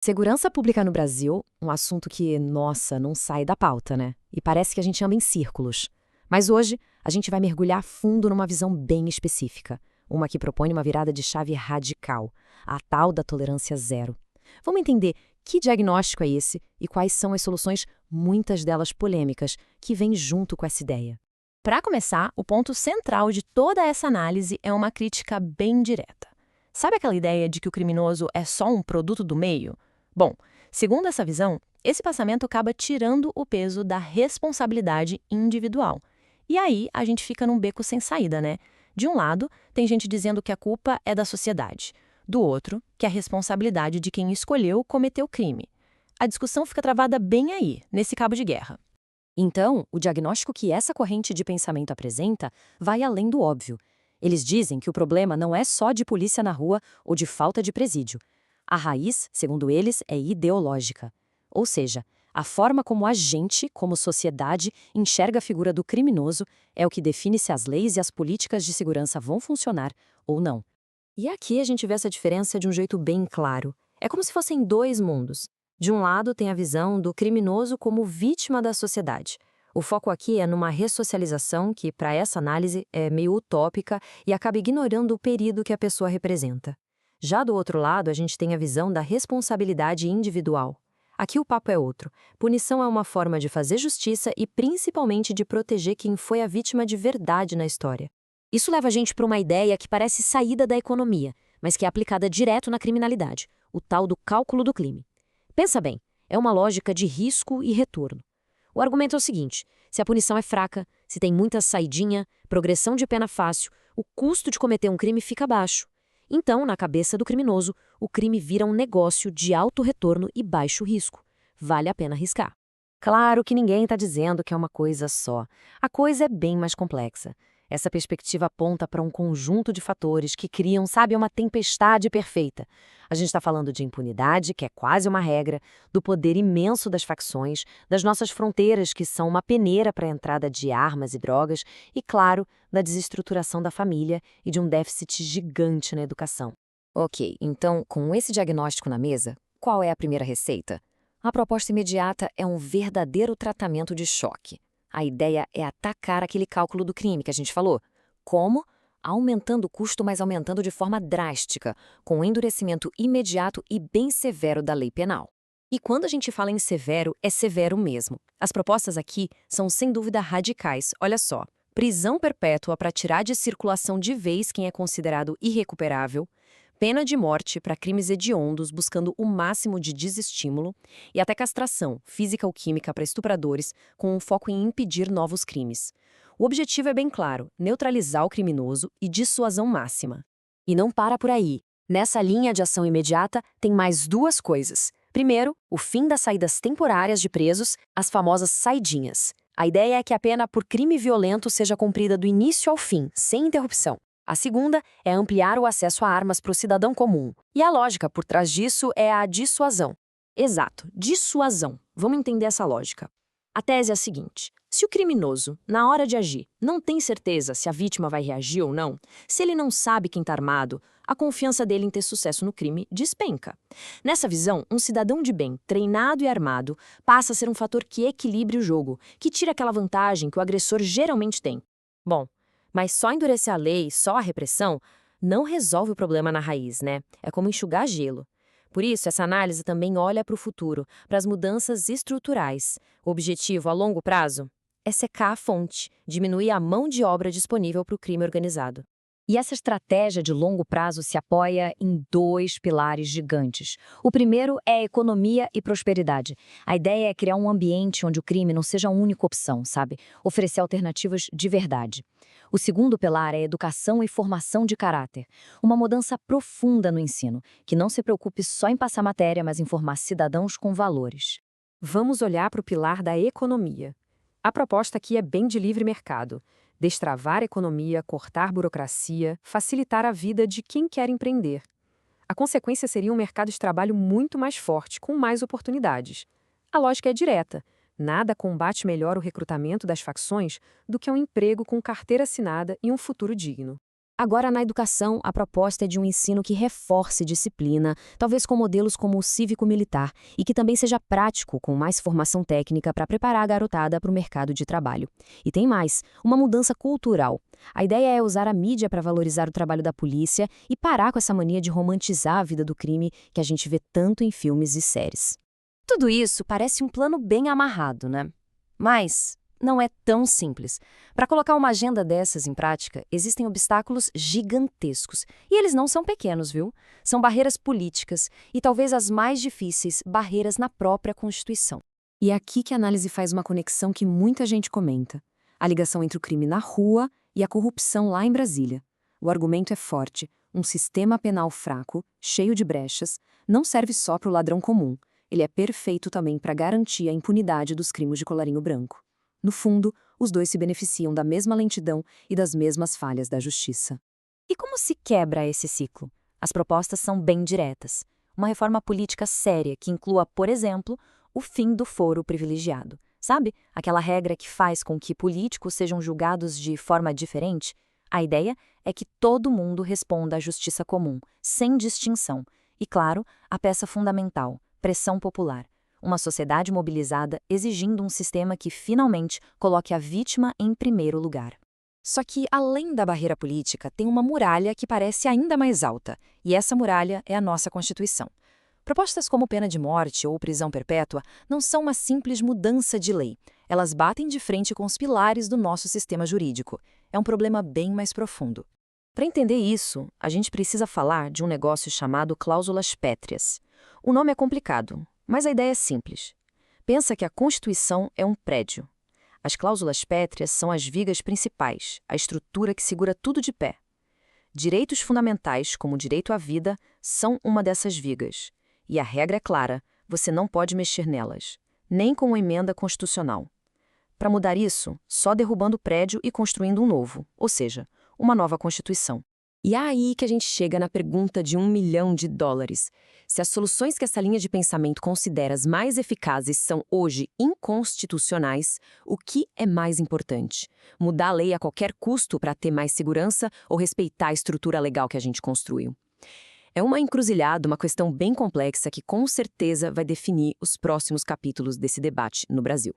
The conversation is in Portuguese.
Segurança pública no Brasil, um assunto que, nossa, não sai da pauta, né? E parece que a gente anda em círculos. Mas hoje, a gente vai mergulhar fundo numa visão bem específica. Uma que propõe uma virada de chave radical, a tal da tolerância zero. Vamos entender que diagnóstico é esse e quais são as soluções, muitas delas polêmicas, que vêm junto com essa ideia. Para começar, o ponto central de toda essa análise é uma crítica bem direta. Sabe aquela ideia de que o criminoso é só um produto do meio? Bom, segundo essa visão, esse pensamento acaba tirando o peso da responsabilidade individual. E aí a gente fica num beco sem saída, né? De um lado, tem gente dizendo que a culpa é da sociedade. Do outro, que a responsabilidade de quem escolheu cometer o crime. A discussão fica travada bem aí, nesse cabo de guerra. Então, o diagnóstico que essa corrente de pensamento apresenta vai além do óbvio. Eles dizem que o problema não é só de polícia na rua ou de falta de presídio. A raiz, segundo eles, é ideológica. Ou seja, a forma como a gente, como sociedade, enxerga a figura do criminoso é o que define se as leis e as políticas de segurança vão funcionar ou não. E aqui a gente vê essa diferença de um jeito bem claro. É como se fossem dois mundos. De um lado, tem a visão do criminoso como vítima da sociedade. O foco aqui é numa ressocialização que, para essa análise, é meio utópica e acaba ignorando o perigo que a pessoa representa. Já do outro lado, a gente tem a visão da responsabilidade individual. Aqui o papo é outro. Punição é uma forma de fazer justiça e principalmente de proteger quem foi a vítima de verdade na história. Isso leva a gente para uma ideia que parece saída da economia, mas que é aplicada direto na criminalidade, o tal do cálculo do crime. Pensa bem, é uma lógica de risco e retorno. O argumento é o seguinte: se a punição é fraca, se tem muita saidinha, progressão de pena fácil, o custo de cometer um crime fica baixo. Então, na cabeça do criminoso, o crime vira um negócio de alto retorno e baixo risco. Vale a pena arriscar. Claro que ninguém está dizendo que é uma coisa só. A coisa é bem mais complexa. Essa perspectiva aponta para um conjunto de fatores que criam, sabe, uma tempestade perfeita. A gente está falando de impunidade, que é quase uma regra, do poder imenso das facções, das nossas fronteiras, que são uma peneira para a entrada de armas e drogas, e, claro, da desestruturação da família e de um déficit gigante na educação. Ok, então, com esse diagnóstico na mesa, qual é a primeira receita? A proposta imediata é um verdadeiro tratamento de choque. A ideia é atacar aquele cálculo do crime que a gente falou. Como? Aumentando o custo, mas aumentando de forma drástica, com um endurecimento imediato e bem severo da lei penal. E quando a gente fala em severo, é severo mesmo. As propostas aqui são sem dúvida radicais. Olha só: prisão perpétua para tirar de circulação de vez quem é considerado irrecuperável, pena de morte para crimes hediondos buscando o máximo de desestímulo e até castração física ou química para estupradores com um foco em impedir novos crimes. O objetivo é bem claro: neutralizar o criminoso e dissuasão máxima. E não para por aí. Nessa linha de ação imediata, tem mais duas coisas. Primeiro, o fim das saídas temporárias de presos, as famosas saidinhas. A ideia é que a pena por crime violento seja cumprida do início ao fim, sem interrupção. A segunda é ampliar o acesso a armas para o cidadão comum. E a lógica por trás disso é a dissuasão. Exato, dissuasão. Vamos entender essa lógica. A tese é a seguinte: se o criminoso, na hora de agir, não tem certeza se a vítima vai reagir ou não, se ele não sabe quem está armado, a confiança dele em ter sucesso no crime despenca. Nessa visão, um cidadão de bem, treinado e armado, passa a ser um fator que equilibre o jogo, que tira aquela vantagem que o agressor geralmente tem. Bom, mas só endurecer a lei, só a repressão, não resolve o problema na raiz, né? É como enxugar gelo. Por isso, essa análise também olha para o futuro, para as mudanças estruturais. O objetivo a longo prazo é secar a fonte, diminuir a mão de obra disponível para o crime organizado. E essa estratégia de longo prazo se apoia em dois pilares gigantes. O primeiro é economia e prosperidade. A ideia é criar um ambiente onde o crime não seja a única opção, sabe? Oferecer alternativas de verdade. O segundo pilar é educação e formação de caráter. Uma mudança profunda no ensino, que não se preocupe só em passar matéria, mas em formar cidadãos com valores. Vamos olhar para o pilar da economia. A proposta aqui é bem de livre mercado. Destravar a economia, cortar burocracia, facilitar a vida de quem quer empreender. A consequência seria um mercado de trabalho muito mais forte, com mais oportunidades. A lógica é direta. Nada combate melhor o recrutamento das facções do que um emprego com carteira assinada e um futuro digno. Agora, na educação, a proposta é de um ensino que reforce disciplina, talvez com modelos como o cívico-militar, e que também seja prático, com mais formação técnica para preparar a garotada para o mercado de trabalho. E tem mais, uma mudança cultural. A ideia é usar a mídia para valorizar o trabalho da polícia e parar com essa mania de romantizar a vida do crime que a gente vê tanto em filmes e séries. Tudo isso parece um plano bem amarrado, né? Mas não é tão simples. Para colocar uma agenda dessas em prática, existem obstáculos gigantescos. E eles não são pequenos, viu? São barreiras políticas e talvez as mais difíceis, barreiras na própria Constituição. E é aqui que a análise faz uma conexão que muita gente comenta. A ligação entre o crime na rua e a corrupção lá em Brasília. O argumento é forte. Um sistema penal fraco, cheio de brechas, não serve só para o ladrão comum. Ele é perfeito também para garantir a impunidade dos crimes de colarinho branco. No fundo, os dois se beneficiam da mesma lentidão e das mesmas falhas da justiça. E como se quebra esse ciclo? As propostas são bem diretas. Uma reforma política séria que inclua, por exemplo, o fim do foro privilegiado. Sabe? Aquela regra que faz com que políticos sejam julgados de forma diferente? A ideia é que todo mundo responda à justiça comum, sem distinção. E, claro, a peça fundamental, pressão popular. Uma sociedade mobilizada exigindo um sistema que finalmente coloque a vítima em primeiro lugar. Só que, além da barreira política, tem uma muralha que parece ainda mais alta, e essa muralha é a nossa Constituição. Propostas como pena de morte ou prisão perpétua não são uma simples mudança de lei. Elas batem de frente com os pilares do nosso sistema jurídico. É um problema bem mais profundo. Para entender isso, a gente precisa falar de um negócio chamado cláusulas pétreas. O nome é complicado, mas a ideia é simples. Pensa que a Constituição é um prédio. As cláusulas pétreas são as vigas principais, a estrutura que segura tudo de pé. Direitos fundamentais, como o direito à vida, são uma dessas vigas. E a regra é clara, você não pode mexer nelas, nem com uma emenda constitucional. Para mudar isso, só derrubando o prédio e construindo um novo, ou seja, uma nova Constituição. E é aí que a gente chega na pergunta de $1 milhão. Se as soluções que essa linha de pensamento considera as mais eficazes são hoje inconstitucionais, o que é mais importante? Mudar a lei a qualquer custo para ter mais segurança ou respeitar a estrutura legal que a gente construiu? É uma encruzilhada, uma questão bem complexa que com certeza vai definir os próximos capítulos desse debate no Brasil.